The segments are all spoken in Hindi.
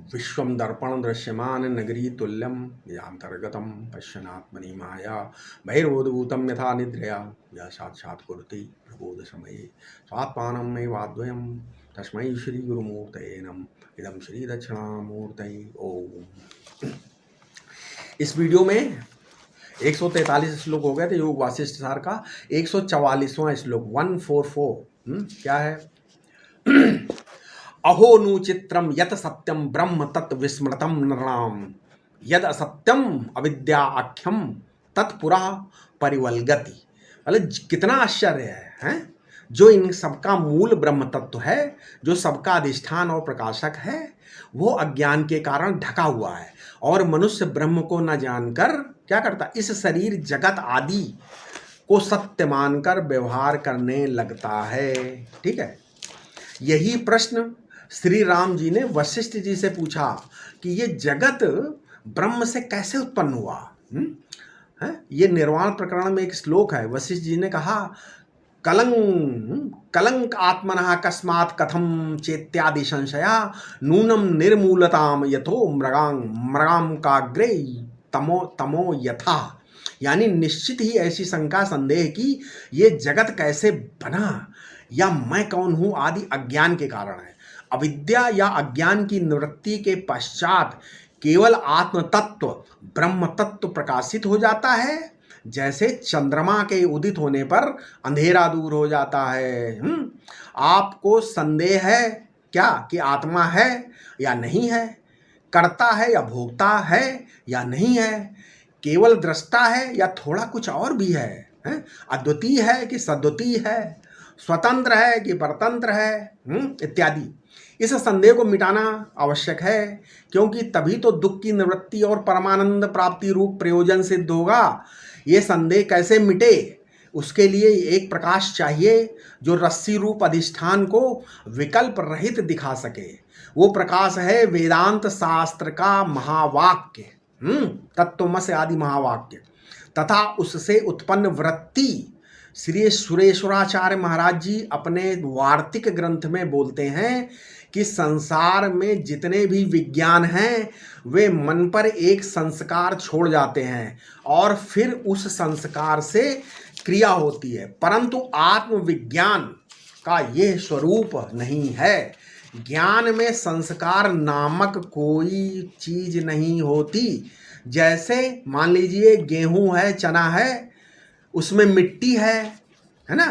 विश्वम दर्पण दृश्यमान नगरी तुल्यम यांतर्गतम पश्यनात्मनि माया बहिर्बोधभूतम यथा निद्रया या साक्षात् कुरुते प्रबोध समये स्वात्मानं मे वाद्वयम तस्मै श्री गुरुमूर्तये नमः इदं श्री दक्षिणामूर्तये ओम। इस वीडियो में 143 श्लोक हो गए थे योग वासिष्ठ सार का। 144वां श्लोक 144 क्या है? अहो नु चित्रम यत सत्यम ब्रह्म तत् विस्मृतम नृणाम यद असत्यम अविद्या आख्यम तत्पुरा परिवल्गति। मतलब कितना आश्चर्य है? जो इन सबका मूल ब्रह्म तत्व है, जो सबका अधिष्ठान और प्रकाशक है, वो अज्ञान के कारण ढका हुआ है और मनुष्य ब्रह्म को न जानकर क्या करता? इस शरीर जगत आदि को सत्य मानकर व्यवहार करने लगता है। ठीक है, यही प्रश्न श्री राम जी ने वशिष्ठ जी से पूछा कि ये जगत ब्रह्म से कैसे उत्पन्न हुआ? ये निर्वाण प्रकरण में एक श्लोक है। वशिष्ठ जी ने कहा कलंक आत्मनः कस्मात् कथम चेत्यादि संशया नूनम निर्मूलताम यथो मृगाम काग्रे तमो यथा। यानी निश्चित ही ऐसी शंका संदेह कि ये जगत कैसे बना या मैं कौन हूँ आदि अज्ञान के कारण है। अविद्या या अज्ञान की निवृत्ति के पश्चात केवल आत्म तत्व ब्रह्म तत्व प्रकाशित हो जाता है, जैसे चंद्रमा के उदित होने पर अंधेरा दूर हो जाता है। आपको संदेह है क्या कि आत्मा है या नहीं है, कर्ता है या भोक्ता है या नहीं है, केवल दृष्टा है या थोड़ा कुछ और भी है, अद्वितीय है कि सद्वितीय है, स्वतंत्र है कि परतंत्र है, इत्यादि। इस संदेह को मिटाना आवश्यक है, क्योंकि तभी तो दुख की निवृत्ति और परमानंद प्राप्ति रूप प्रयोजन सिद्ध होगा। ये संदेह कैसे मिटे? उसके लिए एक प्रकाश चाहिए जो रस्सी रूप अधिष्ठान को विकल्प रहित दिखा सके। वो प्रकाश है वेदांत शास्त्र का महावाक्य, तत्वमसि आदि महावाक्य, तथा उससे उत्पन्न वृत्ति। श्री सुरेश्वराचार्य महाराज जी अपने वार्तिक ग्रंथ में बोलते हैं कि संसार में जितने भी विज्ञान हैं वे मन पर एक संस्कार छोड़ जाते हैं और फिर उस संस्कार से क्रिया होती है, परंतु आत्मविज्ञान का यह स्वरूप नहीं है। ज्ञान में संस्कार नामक कोई चीज नहीं होती। जैसे मान लीजिए गेहूं है, चना है, उसमें मिट्टी है ना,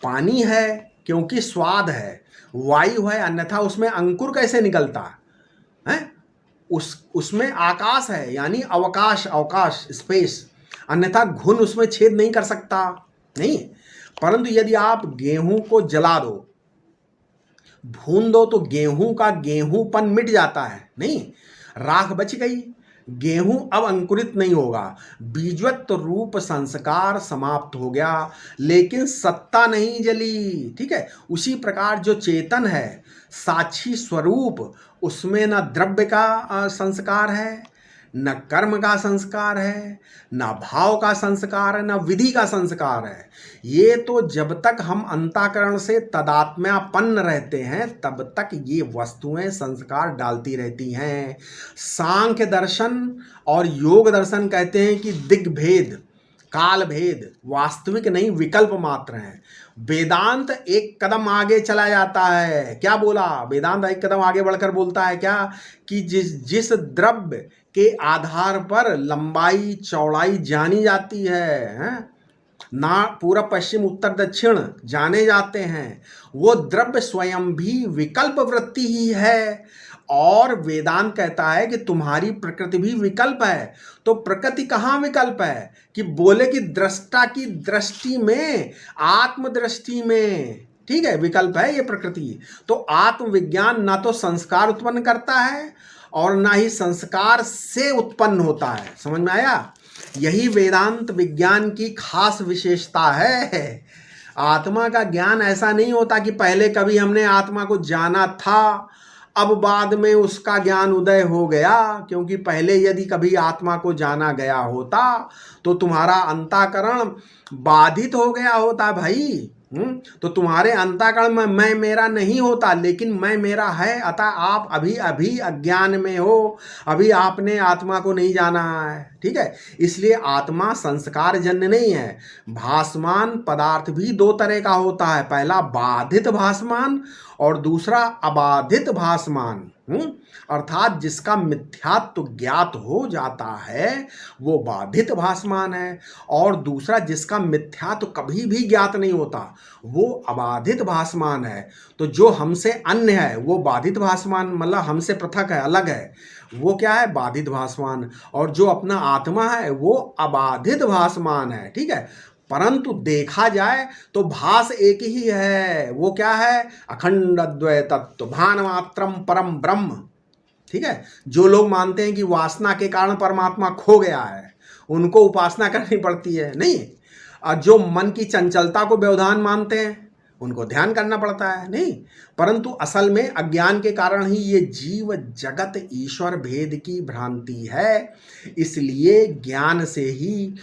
पानी है क्योंकि स्वाद है, वायु है, अन्यथा उसमें अंकुर कैसे निकलता है? उसमें आकाश है यानी अवकाश स्पेस, अन्यथा घुन उसमें छेद नहीं कर सकता, नहीं। परंतु यदि आप गेहूं को जला दो, भून दो, तो गेहूं का गेहूंपन मिट जाता है, नहीं, राख बच गई, गेहूं अब अंकुरित नहीं होगा, बीजवत्व रूप संस्कार समाप्त हो गया, लेकिन सत्ता नहीं जली। ठीक है, उसी प्रकार जो चेतन है, साक्षी स्वरूप, उसमें न द्रव्य का संस्कार है, न कर्म का संस्कार है, न भाव का संस्कार है, न विधि का संस्कार है। ये तो जब तक हम अंतःकरण से तदात्म्यापन्न रहते हैं तब तक ये वस्तुएं संस्कार डालती रहती हैं। सांख्य दर्शन और योग दर्शन कहते हैं कि दिग्भेद, काल भेद वास्तविक नहीं, विकल्प मात्र हैं। वेदांत एक कदम आगे चला जाता है। क्या बोला? वेदांत एक कदम आगे बढ़कर बोलता है क्या कि जिस द्रव्य के आधार पर लंबाई चौड़ाई जानी जाती है ना, पूरा पश्चिम उत्तर दक्षिण जाने जाते हैं, वो द्रव्य स्वयं भी विकल्प वृत्ति ही है। और वेदांत कहता है कि तुम्हारी प्रकृति भी विकल्प है। तो प्रकृति कहाँ विकल्प है? कि बोले कि दृष्टा की दृष्टि में, आत्मदृष्टि में, ठीक है, विकल्प है ये प्रकृति। तो आत्मविज्ञान ना तो संस्कार उत्पन्न करता है और ना ही संस्कार से उत्पन्न होता है। समझ में आया? यही वेदांत विज्ञान की खास विशेषता है। आत्मा का ज्ञान ऐसा नहीं होता कि पहले कभी हमने आत्मा को जाना था, अब बाद में उसका ज्ञान उदय हो गया, क्योंकि पहले यदि कभी आत्मा को जाना गया होता तो तुम्हारा अंतःकरण बाधित हो गया होता भाई। तो तुम्हारे अंतःकरण में मैं मेरा नहीं होता, लेकिन मैं मेरा है। अतः आप अभी अभी अज्ञान में हो, अभी आपने आत्मा को नहीं जाना है। ठीक है, इसलिए आत्मा संस्कार जन्य नहीं है। भासमान पदार्थ भी दो तरह का होता है, पहला बाधित भासमान और दूसरा अबाधित भासमान। अर्थात जिसका मिथ्यात्व ज्ञात हो जाता है वो बाधित भासमान है, और दूसरा जिसका मिथ्यात्व कभी भी ज्ञात नहीं होता वो अबाधित भासमान है। तो जो हमसे अन्य है वो बाधित भासमान, मतलब हमसे पृथक है, अलग है, वो क्या है? बाधित भासमान। और जो अपना आत्मा है वो अबाधित भासमान है। ठीक है, परंतु देखा जाए तो भास एक ही है। वो क्या है? अखंड अद्वैत तत्व, भान मात्रम परम ब्रह्म। ठीक है, जो लोग मानते हैं कि वासना के कारण परमात्मा खो गया है उनको उपासना करनी पड़ती है, नहीं। और जो मन की चंचलता को व्यवधान मानते हैं उनको ध्यान करना पड़ता है, नहीं। परंतु असल में अज्ञान के कारण ही ये जीव जगत ईश्वर भेद की भ्रांति है। इसलिए ज्ञान से ही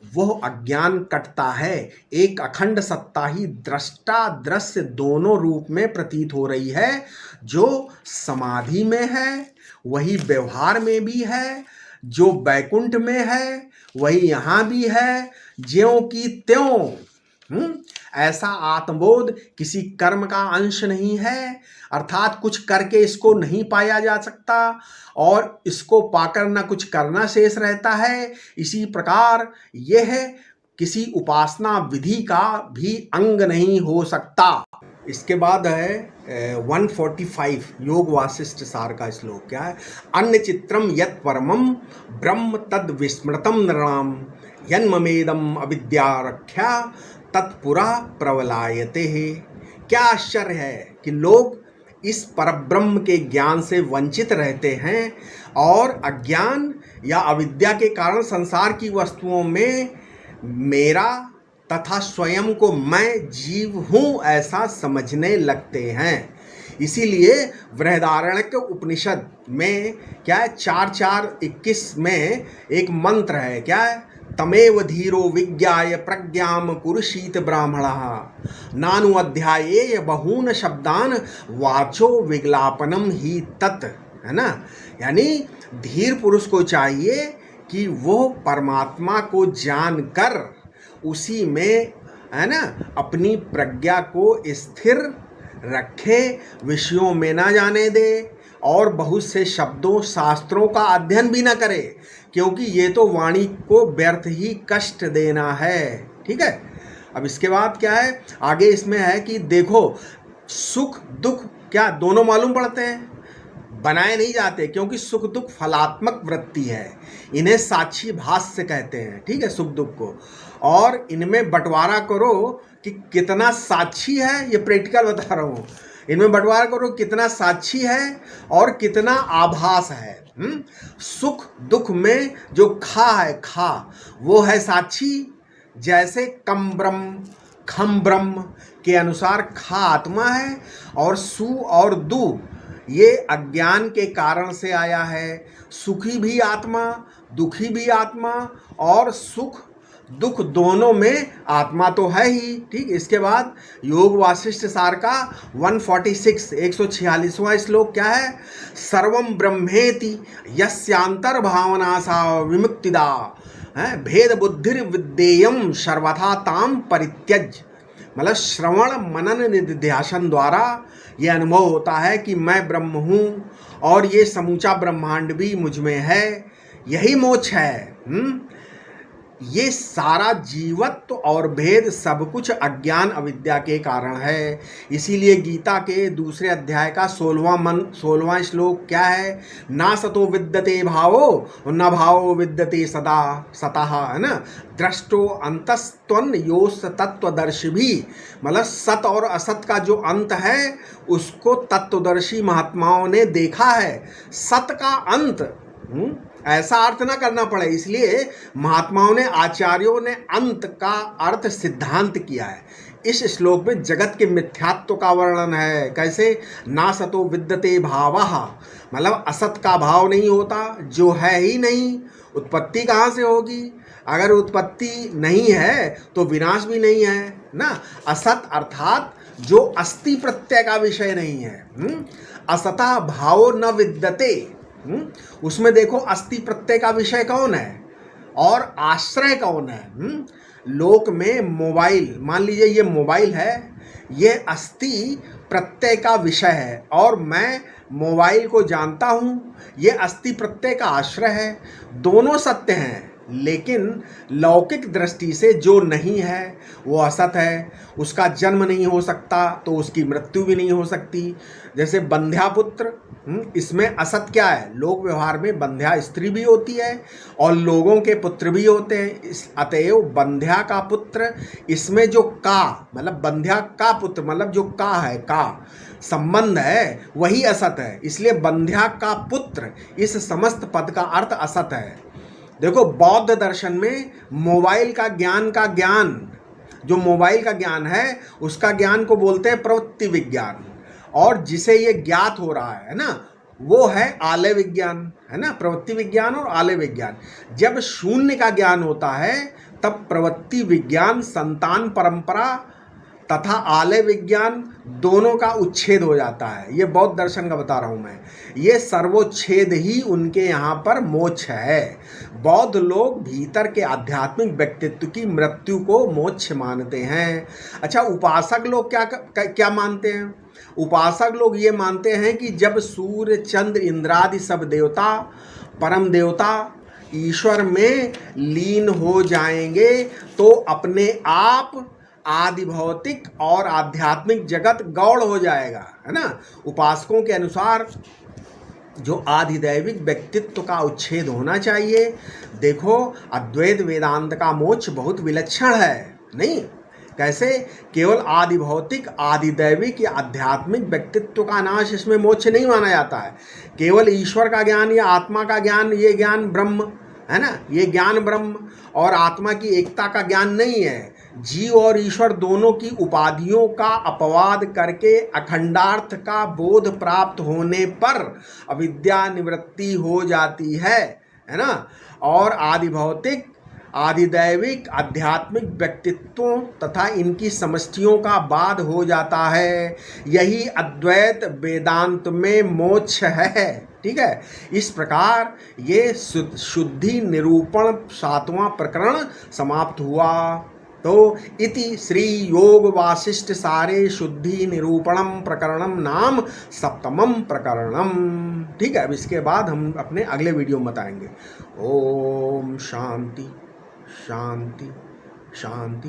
वह अज्ञान कटता है। एक अखंड सत्ता ही दृष्टा दृश्य दोनों रूप में प्रतीत हो रही है। जो समाधि में है वही व्यवहार में भी है, जो बैकुंठ में है वही यहाँ भी है, ज्यों की त्यों। ऐसा आत्मबोध किसी कर्म का अंश नहीं है, अर्थात कुछ करके इसको नहीं पाया जा सकता और इसको पाकर न कुछ करना शेष रहता है। इसी प्रकार यह किसी उपासना विधि का भी अंग नहीं हो सकता। इसके बाद है 145 योग वासिष्ठ सार का श्लोक। क्या है? अन्य चित्रम यत् परमम ब्रह्म तद विस्मृतम नृणाम यन्ममेदम अविद्यारख्या तत्पुरा प्रवलायते है। क्या आश्चर्य है कि लोग इस परब्रह्म के ज्ञान से वंचित रहते हैं और अज्ञान या अविद्या के कारण संसार की वस्तुओं में मेरा तथा स्वयं को मैं जीव हूँ ऐसा समझने लगते हैं। इसीलिए बृहदारण्यक उपनिषद में क्या है? 4:4-21 में एक मंत्र है। क्या है? तमेव धीरो विज्ञाय प्रज्ञाम कुरुषीत ब्राह्मणः नानु अध्याये बहून शब्दान वाचो विज्ञापनम ही तत्। है ना, यानी धीर पुरुष को चाहिए कि वो परमात्मा को जानकर उसी में, है ना, अपनी प्रज्ञा को स्थिर रखे, विषयों में ना जाने दे और बहुत से शब्दों शास्त्रों का अध्ययन भी ना करे, क्योंकि ये तो वाणी को व्यर्थ ही कष्ट देना है। ठीक है, अब इसके बाद क्या है? आगे इसमें है कि देखो सुख दुख क्या दोनों मालूम पड़ते हैं, बनाए नहीं जाते, क्योंकि सुख दुख फलात्मक वृत्ति है। इन्हें साक्षी भाष्य कहते हैं। ठीक है, सुख दुख को, और इनमें बंटवारा करो कि कितना साक्षी है, ये प्रैक्टिकल बता रहा हूँ। इनमें बंटवारा करो कितना साक्षी है और कितना आभास है। सुख दुख में जो खा है, खा वो है साक्षी। जैसे कम ब्रह्म खम ब्रह्म के अनुसार खा आत्मा है और सु और दु ये अज्ञान के कारण से आया है। सुखी भी आत्मा, दुखी भी आत्मा, और सुख दुख दोनों में आत्मा तो है ही। ठीक, इसके बाद योग वासिष्ठ सार का 146वां श्लोक क्या है? सर्वम ब्रह्मेति यस्यांतर भावना सा विमुक्तिदा भेद बुद्धिर विद्येयम सर्वथा ताम परित्यज। मतलब श्रवण मनन निधिध्यासन द्वारा ये अनुभव होता है कि मैं ब्रह्म हूँ और ये समूचा ब्रह्मांड भी मुझ में है, यही मोक्ष है। ये सारा जीवत्व और भेद सब कुछ अज्ञान अविद्या के कारण है। इसीलिए गीता के दूसरे अध्याय का 16वां श्लोक क्या है? ना सतो विद्यते भावो न भावो विद्यते सदा सतः। है ना, दृष्टो अंतस्त्वन योस तत्वदर्शी भी, मतलब सत और असत का जो अंत है उसको तत्वदर्शी महात्माओं ने देखा है। सत का अंत ऐसा अर्थ ना करना पड़े, इसलिए महात्माओं ने, आचार्यों ने अंत का अर्थ सिद्धांत किया है। इस श्लोक में जगत के मिथ्यात्व का वर्णन है। कैसे? ना सतो विद्यते भावः, मतलब असत का भाव नहीं होता, जो है ही नहीं, उत्पत्ति कहाँ से होगी? अगर उत्पत्ति नहीं है तो विनाश भी नहीं है ना। असत अर्थात जो अस्ति प्रत्यय का विषय नहीं है। असता भावो न विद्यते। उसमें देखो अस्ति प्रत्यय का विषय कौन है और आश्रय कौन है? लोक में मोबाइल, मान लीजिए ये मोबाइल है, ये अस्ति प्रत्यय का विषय है और मैं मोबाइल को जानता हूँ, ये अस्ति प्रत्यय का आश्रय है। दोनों सत्य हैं, लेकिन लौकिक दृष्टि से जो नहीं है वो असत है। उसका जन्म नहीं हो सकता तो उसकी मृत्यु भी नहीं हो सकती। जैसे बंध्या पुत्र, इसमें असत क्या है? लोक व्यवहार में बंध्या स्त्री भी होती है और लोगों के पुत्र भी होते हैं। अतएव बंध्या का पुत्र, इसमें जो का मतलब बंध्या का पुत्र मतलब जो का है, का संबंध है, वही असत है। इसलिए बंध्या का पुत्र इस समस्त पद का अर्थ असत है। देखो बौद्ध दर्शन में मोबाइल का ज्ञान, जो मोबाइल का ज्ञान है उसका ज्ञान को बोलते हैं प्रवृत्ति विज्ञान, और जिसे ये ज्ञात हो रहा है ना वो है आलय विज्ञान, है ना। प्रवृत्ति विज्ञान और आलय विज्ञान। जब शून्य का ज्ञान होता है तब प्रवृत्ति विज्ञान, संतान परंपरा तथा आलय विज्ञान दोनों का उच्छेद हो जाता है। ये बौद्ध दर्शन का बता रहा हूँ मैं। ये सर्वोच्छेद ही उनके यहाँ पर मोक्ष है। बौद्ध लोग भीतर के आध्यात्मिक व्यक्तित्व की मृत्यु को मोक्ष मानते हैं। अच्छा, उपासक लोग क्या मानते हैं? उपासक लोग ये मानते हैं कि जब सूर्य, चंद्र, इंद्रादि सब देवता परम देवता ईश्वर में लीन हो जाएंगे तो अपने आप आदि भौतिक और आध्यात्मिक जगत गौड़ हो जाएगा, है ना। उपासकों के अनुसार जो आधिदैविक व्यक्तित्व का उच्छेद होना चाहिए। देखो अद्वैत वेदांत का मोक्ष बहुत विलक्षण है, नहीं? कैसे? केवल आदि भौतिक, आधिदैविक या आध्यात्मिक व्यक्तित्व का नाश इसमें मोक्ष नहीं माना जाता है। केवल ईश्वर का ज्ञान या आत्मा का ज्ञान, ये ज्ञान ब्रह्म है ना, ये ज्ञान ब्रह्म और आत्मा की एकता का ज्ञान नहीं है। जीव और ईश्वर दोनों की उपाधियों का अपवाद करके अखंडार्थ का बोध प्राप्त होने पर अविद्या निवृत्ति हो जाती है ना। और आदि भौतिक, आधिदैविक, आध्यात्मिक व्यक्तित्वों तथा इनकी समष्टियों का बाध हो जाता है। यही अद्वैत वेदांत में मोक्ष है। ठीक है। इस प्रकार ये शुद्धि निरूपण 7वां प्रकरण समाप्त हुआ। तो इति श्री योग वासिष्ठ सारे शुद्धि निरूपणम प्रकरणम नाम 7वां प्रकरणम। ठीक है। अब इसके बाद हम अपने अगले वीडियो में बताएंगे। ओम शांति शांति शांति।